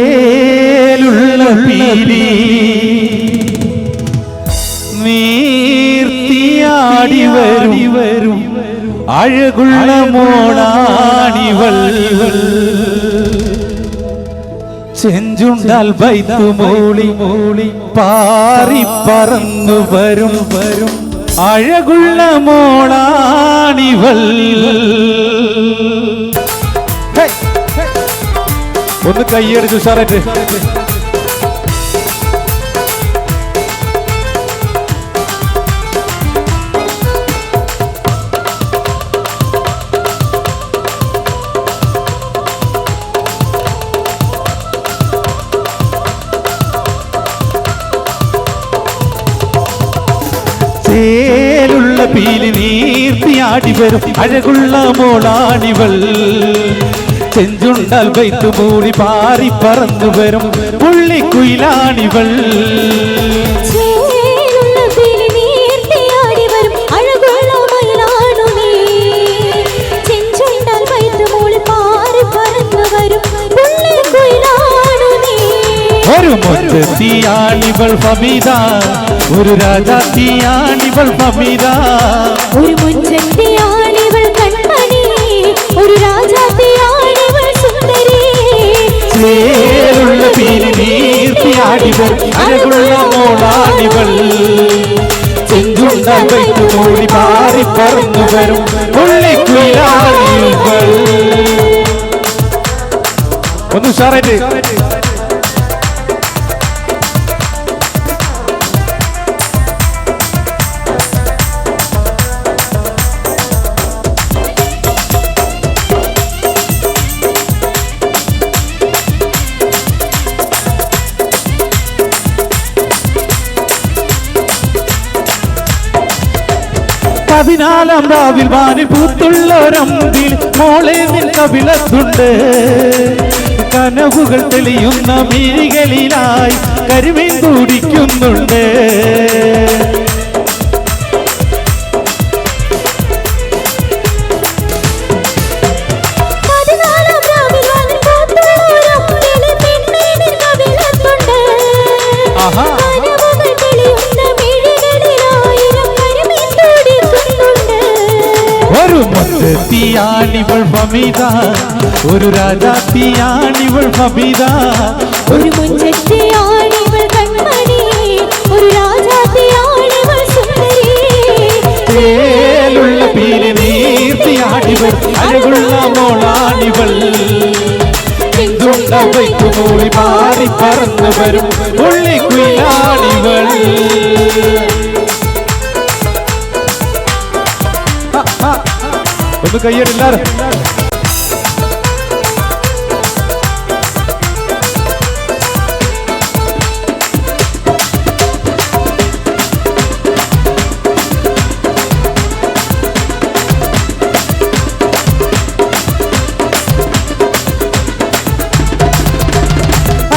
ചേലുള്ള പീലി നീർത്തിയാടി വരും അഴകുള്ള മോളാണിവൾ ചെഞ്ചുണ്ടാൽ ബൈത്തു മൂളി പാറി പറന്നു വരും അഴകുള്ള മോളാണിവൾ. ഒന്ന് കൈയടിച്ചു ഉഷാറായിട്ട്. ചേലുള്ള പീലി നീർത്തിയാടി വരും അഴകുള്ള മോളാണിവൾ ചെഞ്ചുണ്ടാൽ ബൈത്തു മൂടി പാറി പറന്നു വരും പുള്ളിക്കുയിലാണിവൾ. ഒരു മുഞ്ചത്തിയാണിവൾ ഫമീദ ഒരു രാജാത്തിയാണിവൾ ഫമീദ ഒരു മുഞ്ചത്തിയാണിവൾ കൺമണി ഒരു രാജാത്തിയാണിവൾ സുന്ദരി. ചേലുള്ള പീലി നീർത്തിയാടിവൾ അഴകുള്ള മോളാണിവൾ ചെഞ്ചുണ്ടാൽ ബൈത്തു മൂടി പാറി പറന്നു വരും പുള്ളിക്കുയിലാണിവൾ. ഒന്ന് ഉഷാറായിട്ട്. പതിനാലാം രാവിൽ വാനിൽ പൂത്തുള്ളൊരമ്പിൽ മോളെ നിൻ കവിളത്തുണ്ട് കനവുകൾ തെളിയുന്ന മിഴികളിലായി കരിമീൻ കുടിക്കുന്നുണ്ട്. ഒരു മുഞ്ചത്തിയാണിവൾ ഫമീദ ഒരു രാജാത്തിയാണിവൾ ഫമീദ ഒരു മുഞ്ചത്തിയാണിവൾ കൺമണി ഒരു രാജാത്തിയാണിവൾ സുന്ദരി. ചേലുള്ള പീലി നീർത്തിയാടിവൾ അഴകുള്ള മോളാണിവൾ ചെഞ്ചുണ്ടാൽ ബൈത്തു മൂടി പാറി പറന്നു വരും പുള്ളിക്കുയിലാണിവൾ. ഒന്ന് കയ്യടില്ലാറ്.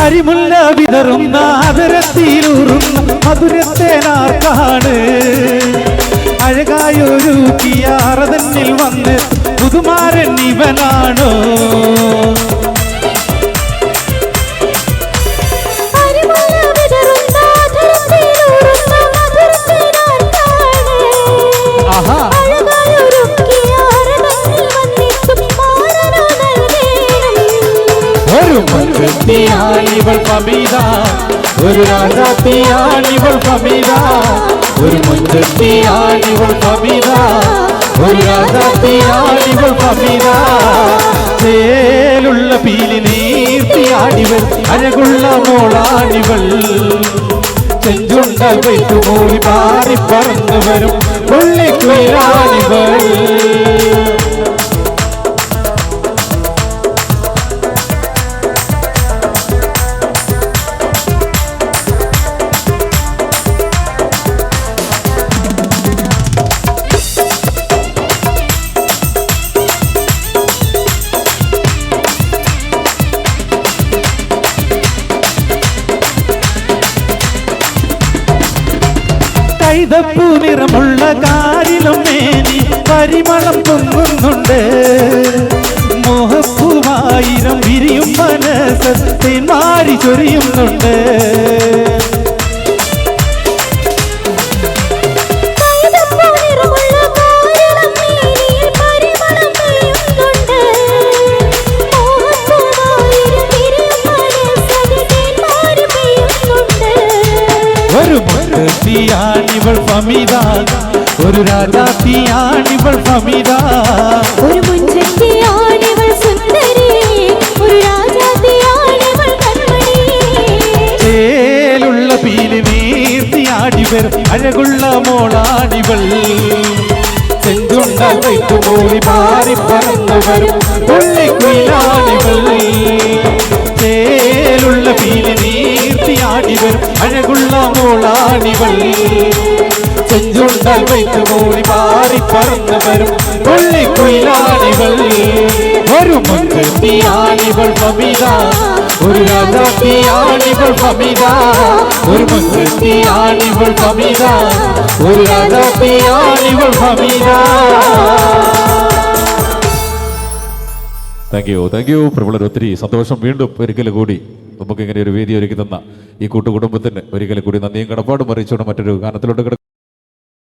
അരിമുല്ല വിതറുന്ന ആദരത്തിലൂറുന്ന മധുരത്തേനാർക്കാണ് അഴകായൊരു കിയാറതന്നിൽ വന്ന് പുതുമാരൻ ഇവനാണോ. ഒരു മുഞ്ചത്തിയാണിവൾ ഫമീദ ഒരു രാജാത്തിയാണിവൾ ഫമീദ ഒരു മുഞ്ചത്തിയാണിവൾ ഫമീദ ഒരു രാജാത്തിയാണിവൾ ഫമീദ. ചേലുള്ള പീലി നീർത്തിയാടിവൾ അഴകുള്ള മോളാണിവൾ ചെഞ്ചുണ്ടാൽ ബൈത്തു മൂടി പാറി പറന്നു വരും പുള്ളിക്കുയിലാണിവൾ. കൈതപ്പൂ നിറമുള്ള കാരിലും മേനി പരിമളം പൊങ്ങുന്നുണ്ട് മോഹപ്പൂവായിരം വിരിയും മനസ്സ് തേന്മാരി ചൊരിയുന്നുണ്ട്. ഒരു മുൻചെത്തിയാണിവൾ ഫമിദ, ഒരു രാജാത്തിയാണിവൾ ഫമിദ. ഒരു മുൻചെത്തിയാണിവൾ സുന്ദരി, ഒരു രാജാത്തിയാണിവൾ കൺമണി. ചേലുള്ള പീലി നീർത്തിയാടിവർ അഴകുള്ള മോളാടിവൾ. ചെഞ്ചുണ്ടാൽ വൈത്തുമൂളി പാറി പറന്നവരും പുള്ളിക്കുയിലാണിവൾ. ചേലുള്ള പീലി നീർത്തിയാടിവർ അഴകുള്ള മോളാണിവൾ. ചെഞ്ചുണ്ടാൽ വൈത്തുമൂളി പാറി പറന്നവരും പുള്ളിക്കുയിലാണിവൾ. ഒരു മുൻചെത്തിയാണിവൾ ഫമിദ, ഒരു രാജാത്തിയാണിവൾ ഫമിദ. ഒരു മുൻചെത്തിയാണിവൾ ഫമിദ, ഒരു രാജാത്തിയാണിവൾ ഫമിദ. താങ്ക് യു പ്രബലർ, ഒത്തിരി സന്തോഷം. വീണ്ടും ഒരിക്കൽ കൂടി നമുക്ക് ഇങ്ങനെ ഒരു വേദി ഒരുക്കി തന്ന ഈ കൂട്ടുകുടുംബത്തിന് ഒരിക്കൽ കൂടി നന്ദിയും കടപ്പാടും അറിയിച്ചുകൊണ്ട് മറ്റൊരു ഗാനത്തിലോട്ട് കിടക്കും.